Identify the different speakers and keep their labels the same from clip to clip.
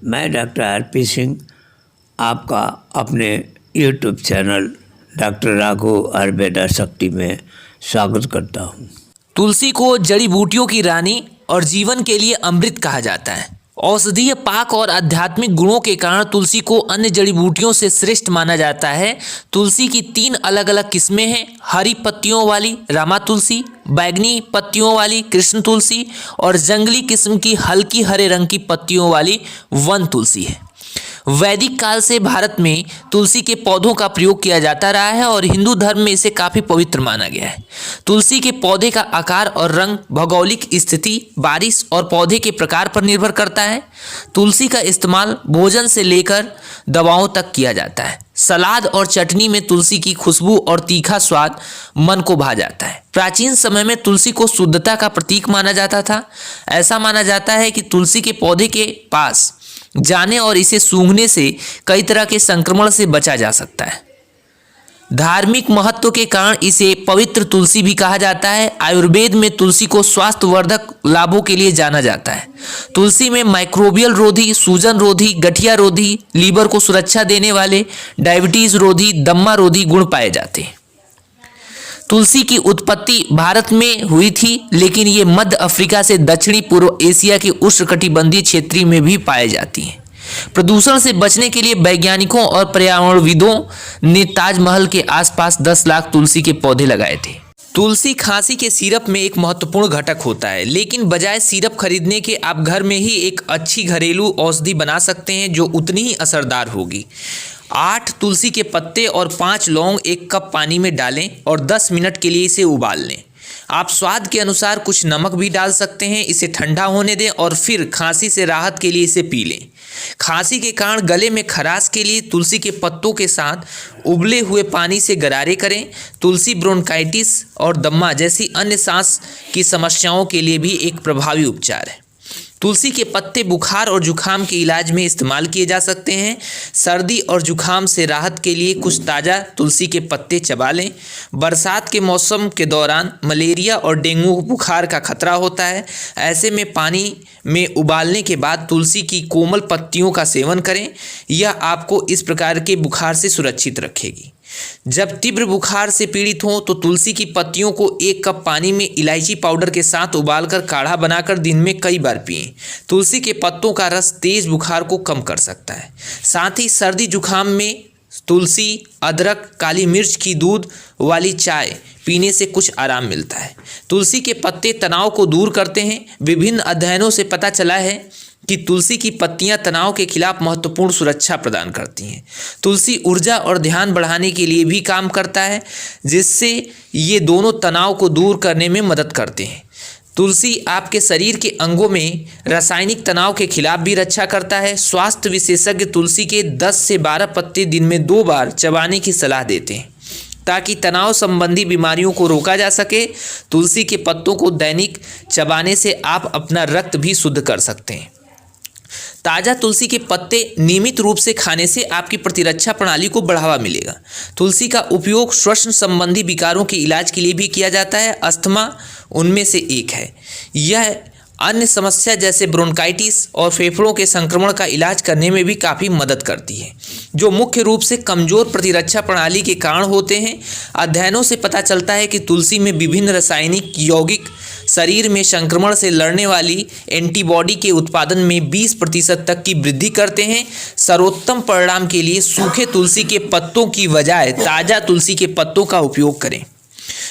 Speaker 1: मैं doctor RP Singh आपका अपने YouTube channel doctor Raghav Ayurveda शक्ति में स्वागत करता हूँ।
Speaker 2: तुलसी को जड़ी बूटियों की रानी और जीवन के लिए अमृत कहा जाता है। औषधीय पाक और आध्यात्मिक गुणों के कारण तुलसी को अन्य जड़ी बूटियों से श्रेष्ठ माना जाता है। तुलसी की 3 अलग अलग किस्में हैं। हरी पत्तियों वाली रामा तुलसी, बैंगनी पत्तियों वाली कृष्ण तुलसी और जंगली किस्म की हल्की हरे रंग की पत्तियों वाली वन तुलसी है। वैदिक काल से भारत में तुलसी के पौधों का प्रयोग किया जाता रहा है और हिंदू धर्म में इसे काफ़ी पवित्र माना गया है। तुलसी के पौधे का आकार और रंग भौगोलिक स्थिति, बारिश और पौधे के प्रकार पर निर्भर करता है। तुलसी का इस्तेमाल भोजन से लेकर दवाओं तक किया जाता है। सलाद और चटनी में तुलसी की खुशबू और तीखा स्वाद मन को भा जाता है। प्राचीन समय में तुलसी को शुद्धता का प्रतीक माना जाता था। ऐसा माना जाता है कि तुलसी के पौधे के पास जाने और इसे सूंघने से कई तरह के संक्रमण से बचा जा सकता है। धार्मिक महत्व के कारण इसे पवित्र तुलसी भी कहा जाता है। आयुर्वेद में तुलसी को स्वास्थ्यवर्धक लाभों के लिए जाना जाता है। तुलसी में माइक्रोबियल रोधी, सूजन रोधी, गठिया रोधी, लीवर को सुरक्षा देने वाले, डायबिटीज रोधी, दम्मा रोधी गुण पाए जाते हैं। तुलसी की उत्पत्ति भारत में हुई थी, लेकिन ये मध्य अफ्रीका से दक्षिणी पूर्व एशिया के उष्णकटिबंधीय क्षेत्रों में भी पाई जाती हैं। प्रदूषण से बचने के लिए वैज्ञानिकों और पर्यावरणविदों ने ताजमहल के आसपास 10 लाख तुलसी के पौधे लगाए थे। तुलसी खांसी के सिरप में एक महत्वपूर्ण घटक होता है, लेकिन बजाय सिरप खरीदने के आप घर में ही एक अच्छी घरेलू औषधि बना सकते हैं जो उतनी ही असरदार होगी। 8 तुलसी के पत्ते और 5 लौंग 1 कप पानी में डालें और 10 मिनट के लिए इसे उबाल लें। आप स्वाद के अनुसार कुछ नमक भी डाल सकते हैं। इसे ठंडा होने दें और फिर खांसी से राहत के लिए इसे पी लें। खांसी के कारण गले में खराश के लिए तुलसी के पत्तों के साथ उबले हुए पानी से गरारे करें। तुलसी ब्रोंकाइटिस और दम्मा जैसी अन्य सांस की समस्याओं के लिए भी एक प्रभावी उपचार है। तुलसी के पत्ते बुखार और जुखाम के इलाज में इस्तेमाल किए जा सकते हैं। सर्दी और जुखाम से राहत के लिए कुछ ताज़ा तुलसी के पत्ते चबा लें। बरसात के मौसम के दौरान मलेरिया और डेंगू बुखार का खतरा होता है। ऐसे में पानी में उबालने के बाद तुलसी की कोमल पत्तियों का सेवन करें। यह आपको इस प्रकार के बुखार से सुरक्षित रखेगी। जब तीव्र बुखार से पीड़ित हों तो तुलसी की पत्तियों को 1 कप पानी में इलायची पाउडर के साथ उबालकर काढ़ा बनाकर दिन में कई बार पिएं। तुलसी के पत्तों का रस तेज बुखार को कम कर सकता है। साथ ही सर्दी जुखाम में तुलसी, अदरक, काली मिर्च की दूध वाली चाय पीने से कुछ आराम मिलता है। तुलसी के पत्ते तनाव को दूर करते हैं। विभिन्न अध्ययनों से पता चला है कि तुलसी की पत्तियां तनाव के खिलाफ महत्वपूर्ण सुरक्षा प्रदान करती हैं। तुलसी ऊर्जा और ध्यान बढ़ाने के लिए भी काम करता है, जिससे ये दोनों तनाव को दूर करने में मदद करते हैं। तुलसी आपके शरीर के अंगों में रासायनिक तनाव के खिलाफ भी रक्षा करता है। स्वास्थ्य विशेषज्ञ तुलसी के 10 से 12 पत्ते दिन में 2 बार चबाने की सलाह देते हैं ताकि तनाव संबंधी बीमारियों को रोका जा सके। तुलसी के पत्तों को दैनिक चबाने से आप अपना रक्त भी शुद्ध कर सकते हैं। ताज़ा तुलसी के पत्ते नियमित रूप से खाने से आपकी प्रतिरक्षा प्रणाली को बढ़ावा मिलेगा। तुलसी का उपयोग श्वसन संबंधी विकारों के इलाज के लिए भी किया जाता है। अस्थमा उनमें से एक है। यह अन्य समस्या जैसे ब्रोंकाइटिस और फेफड़ों के संक्रमण का इलाज करने में भी काफ़ी मदद करती है, जो मुख्य रूप से कमज़ोर प्रतिरक्षा प्रणाली के कारण होते हैं। अध्ययनों से पता चलता है कि तुलसी में विभिन्न रासायनिक यौगिक शरीर में संक्रमण से लड़ने वाली एंटीबॉडी के उत्पादन में 20% तक की वृद्धि करते हैं। सर्वोत्तम परिणाम के लिए सूखे तुलसी के पत्तों की बजाय ताज़ा तुलसी के पत्तों का उपयोग करें।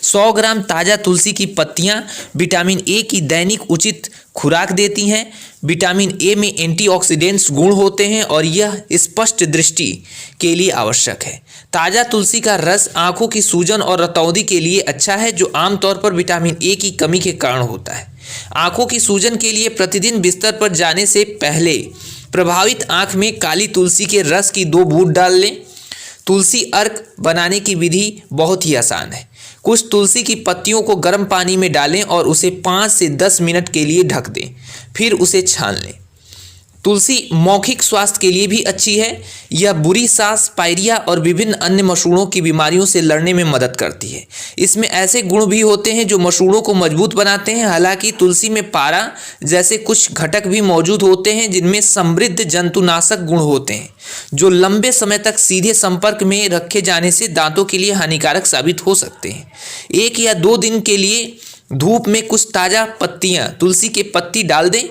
Speaker 2: 100 ग्राम ताज़ा तुलसी की पत्तियां विटामिन ए की दैनिक उचित खुराक देती हैं। विटामिन ए में एंटीऑक्सीडेंट्स गुण होते हैं और यह स्पष्ट दृष्टि के लिए आवश्यक है। ताज़ा तुलसी का रस आंखों की सूजन और रतौंधी के लिए अच्छा है, जो आमतौर पर विटामिन ए की कमी के कारण होता है। आंखों की सूजन के लिए प्रतिदिन बिस्तर पर जाने से पहले प्रभावित आंख में काली तुलसी के रस की 2 बूंद डाल लें। तुलसी अर्क बनाने की विधि बहुत ही आसान है। कुछ तुलसी की पत्तियों को गर्म पानी में डालें और उसे 5 से 10 मिनट के लिए ढक दें, फिर उसे छान लें। तुलसी मौखिक स्वास्थ्य के लिए भी अच्छी है। यह बुरी सांस, पायरिया और विभिन्न अन्य मसूड़ों की बीमारियों से लड़ने में मदद करती है। इसमें ऐसे गुण भी होते हैं जो मसूड़ों को मजबूत बनाते हैं। हालांकि तुलसी में पारा जैसे कुछ घटक भी मौजूद होते हैं जिनमें समृद्ध जंतुनाशक गुण होते हैं, जो लंबे समय तक सीधे संपर्क में रखे जाने से दांतों के लिए हानिकारक साबित हो सकते हैं। 1 या 2 दिन के लिए धूप में कुछ ताज़ा पत्तियां तुलसी के पत्ती डाल दें।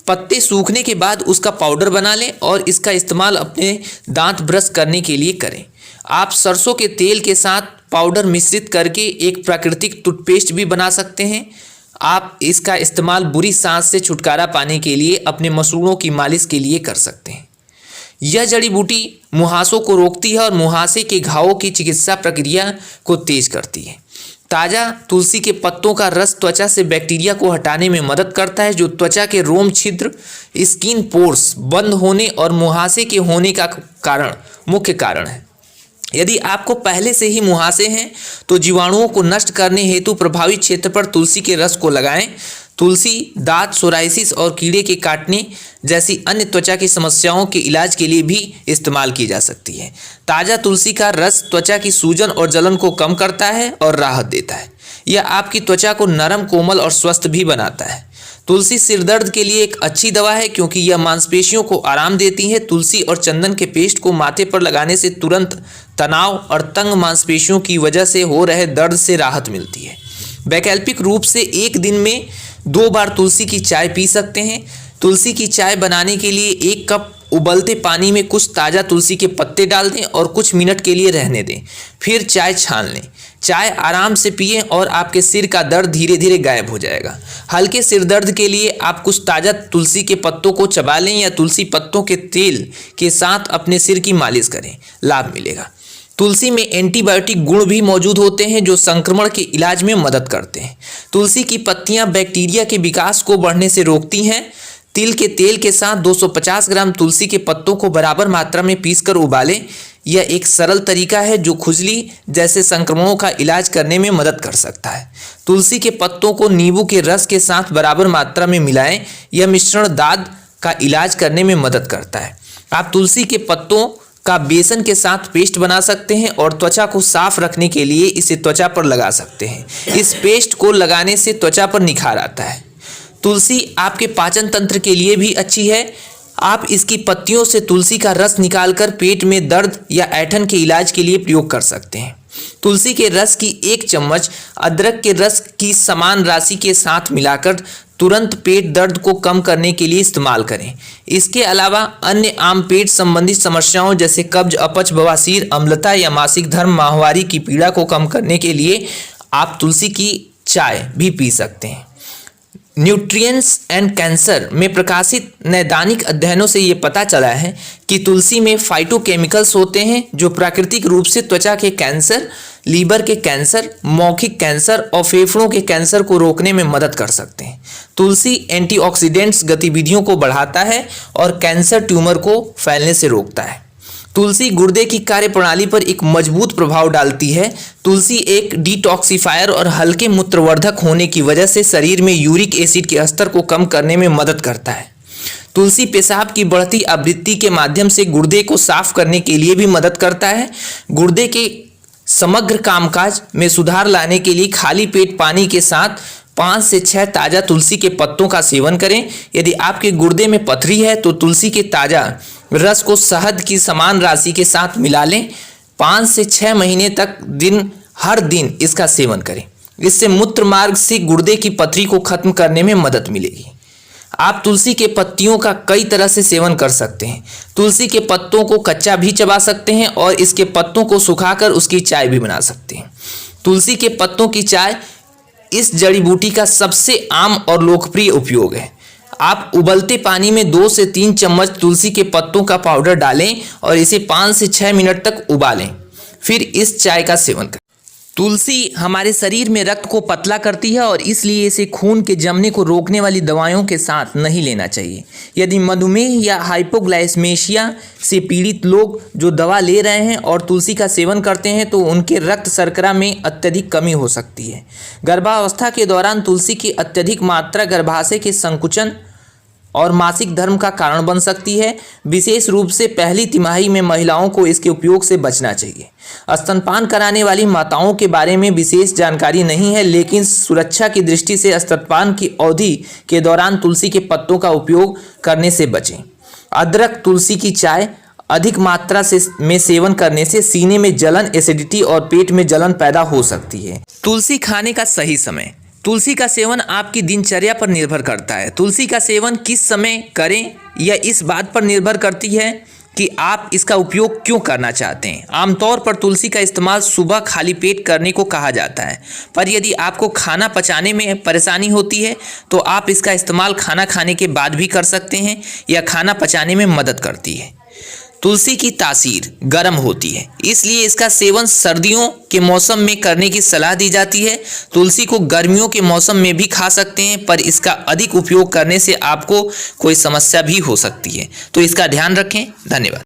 Speaker 2: पत्ते सूखने के बाद उसका पाउडर बना लें और इसका इस्तेमाल अपने दांत ब्रश करने के लिए करें। आप सरसों के तेल के साथ पाउडर मिश्रित करके एक प्राकृतिक टूथपेस्ट भी बना सकते हैं। आप इसका इस्तेमाल बुरी सांस से छुटकारा पाने के लिए अपने मसूड़ों की मालिश के लिए कर सकते हैं। यह जड़ी बूटी मुहासों को रोकती है और मुहासे के घावों की चिकित्सा प्रक्रिया को तेज करती है। ताज़ा तुलसी के पत्तों का रस त्वचा से बैक्टीरिया को हटाने में मदद करता है, जो त्वचा के रोम छिद्र, स्किन पोर्स बंद होने और मुहासे के होने का मुख्य कारण है। यदि आपको पहले से ही मुहासे हैं तो जीवाणुओं को नष्ट करने हेतु प्रभावित क्षेत्र पर तुलसी के रस को लगाएं। तुलसी दांत, सोराइसिस और कीड़े के काटने जैसी अन्य त्वचा की समस्याओं के इलाज के लिए भी इस्तेमाल की जा सकती है। ताज़ा तुलसी का रस त्वचा की सूजन और जलन को कम करता है और राहत देता है। यह आपकी त्वचा को नरम, कोमल और स्वस्थ भी बनाता है। तुलसी सिर दर्द के लिए एक अच्छी दवा है क्योंकि यह मांसपेशियों को आराम देती है। तुलसी और चंदन के पेस्ट को माथे पर लगाने से तुरंत तनाव और तंग मांसपेशियों की वजह से हो रहे दर्द से राहत मिलती है। वैकल्पिक रूप से 1 दिन में 2 बार तुलसी की चाय पी सकते हैं। तुलसी की चाय बनाने के लिए 1 कप उबलते पानी में कुछ ताज़ा तुलसी के पत्ते डाल दें और कुछ मिनट के लिए रहने दें। फिर चाय छान लें। चाय आराम से पिएं और आपके सिर का दर्द धीरे धीरे गायब हो जाएगा। हल्के सिर दर्द के लिए आप कुछ ताज़ा तुलसी के पत्तों को चबा लें या तुलसी पत्तों के तेल के साथ अपने सिर की मालिश करें, लाभ मिलेगा। तुलसी में एंटीबायोटिक गुण भी मौजूद होते हैं जो संक्रमण के इलाज में मदद करते हैं। तुलसी की पत्तियां बैक्टीरिया के विकास को बढ़ने से रोकती हैं। तिल के तेल के साथ 250 ग्राम तुलसी के पत्तों को बराबर मात्रा में पीसकर उबालें। यह एक सरल तरीका है जो खुजली जैसे संक्रमणों का इलाज करने में मदद कर सकता है। तुलसी के पत्तों को नींबू के रस के साथ बराबर मात्रा में मिलाएं। यह मिश्रण दाद का इलाज करने में मदद करता है। आप तुलसी के पत्तों का बेसन के साथ पेस्ट बना सकते हैं और त्वचा को साफ रखने के लिए इसे त्वचा पर लगा सकते हैं। इस पेस्ट को लगाने से त्वचा पर निखार आता है। तुलसी आपके पाचन तंत्र के लिए भी अच्छी है। आप इसकी पत्तियों से तुलसी का रस निकालकर पेट में दर्द या ऐंठन के इलाज के लिए प्रयोग कर सकते हैं। तुलसी के रस की 1 चम्मच अदरक के रस की समान राशि के साथ मिलाकर तुरंत पेट दर्द को कम करने के लिए इस्तेमाल करें। इसके अलावा अन्य आम पेट संबंधी समस्याओं जैसे कब्ज, अपच, बवासीर, अम्लता या मासिक धर्म, माहवारी की पीड़ा को कम करने के लिए आप तुलसी की चाय भी पी सकते हैं। न्यूट्रिएंट्स एंड कैंसर में प्रकाशित नैदानिक अध्ययनों से ये पता चला है कि तुलसी में फाइटोकेमिकल्स होते हैं जो प्राकृतिक रूप से त्वचा के कैंसर, लीवर के कैंसर, मौखिक कैंसर और फेफड़ों के कैंसर को रोकने में मदद कर सकते हैं। तुलसी एंटीऑक्सीडेंट्स गतिविधियों को बढ़ाता है और कैंसर ट्यूमर को फैलने से रोकता है। तुलसी गुर्दे की कार्यप्रणाली पर एक मजबूत प्रभाव डालती है। तुलसी एक डिटॉक्सिफायर और हल्के मूत्रवर्धक होने की वजह से शरीर में यूरिक एसिड के स्तर को कम करने में मदद करता है। तुलसी पेशाब की बढ़ती आवृत्ति के माध्यम से गुर्दे को साफ करने के लिए भी मदद करता है। गुर्दे के समग्र कामकाज में सुधार लाने के लिए खाली पेट पानी के साथ 5 से 6 ताज़ा तुलसी के पत्तों का सेवन करें। यदि आपके गुर्दे में पथरी है तो तुलसी के ताज़ा रस को शहद की समान राशि के साथ मिला लें। 5 से 6 महीने तक हर दिन इसका सेवन करें। इससे मूत्र मार्ग से गुर्दे की पथरी को खत्म करने में मदद मिलेगी। आप तुलसी के पत्तियों का कई तरह से सेवन कर सकते हैं। तुलसी के पत्तों को कच्चा भी चबा सकते हैं और इसके पत्तों को सुखाकर उसकी चाय भी बना सकते हैं। तुलसी के पत्तों की चाय इस जड़ी बूटी का सबसे आम और लोकप्रिय उपयोग है। आप उबलते पानी में 2 से 3 चम्मच तुलसी के पत्तों का पाउडर डालें और इसे 5 से 6 मिनट तक उबालें, फिर इस चाय का सेवन करें। तुलसी हमारे शरीर में रक्त को पतला करती है और इसलिए इसे खून के जमने को रोकने वाली दवाओं के साथ नहीं लेना चाहिए। यदि मधुमेह या हाइपोग्लाइसेमिया से पीड़ित लोग जो दवा ले रहे हैं और तुलसी का सेवन करते हैं तो उनके रक्त शर्करा में अत्यधिक कमी हो सकती है। गर्भावस्था के दौरान तुलसी की अत्यधिक मात्रा गर्भाशय के संकुचन और मासिक धर्म का कारण बन सकती है। विशेष रूप से पहली तिमाही में महिलाओं को इसके उपयोग से बचना चाहिए। स्तनपान कराने वाली माताओं के बारे में विशेष जानकारी नहीं है, लेकिन सुरक्षा की दृष्टि से स्तनपान की अवधि के दौरान तुलसी के पत्तों का उपयोग करने से बचें। अदरक तुलसी की चाय अधिक मात्रा में सेवन करने से सीने में जलन, एसिडिटी और पेट में जलन पैदा हो सकती है। तुलसी खाने का सही समय। तुलसी का सेवन आपकी दिनचर्या पर निर्भर करता है। तुलसी का सेवन किस समय करें यह इस बात पर निर्भर करती है कि आप इसका उपयोग क्यों करना चाहते हैं। आमतौर पर तुलसी का इस्तेमाल सुबह खाली पेट करने को कहा जाता है, पर यदि आपको खाना पचाने में परेशानी होती है तो आप इसका इस्तेमाल खाना खाने के बाद भी कर सकते हैं। यह खाना पचाने में मदद करती है। तुलसी की तासीर गर्म होती है, इसलिए इसका सेवन सर्दियों के मौसम में करने की सलाह दी जाती है। तुलसी को गर्मियों के मौसम में भी खा सकते हैं, पर इसका अधिक उपयोग करने से आपको कोई समस्या भी हो सकती है, तो इसका ध्यान रखें। धन्यवाद।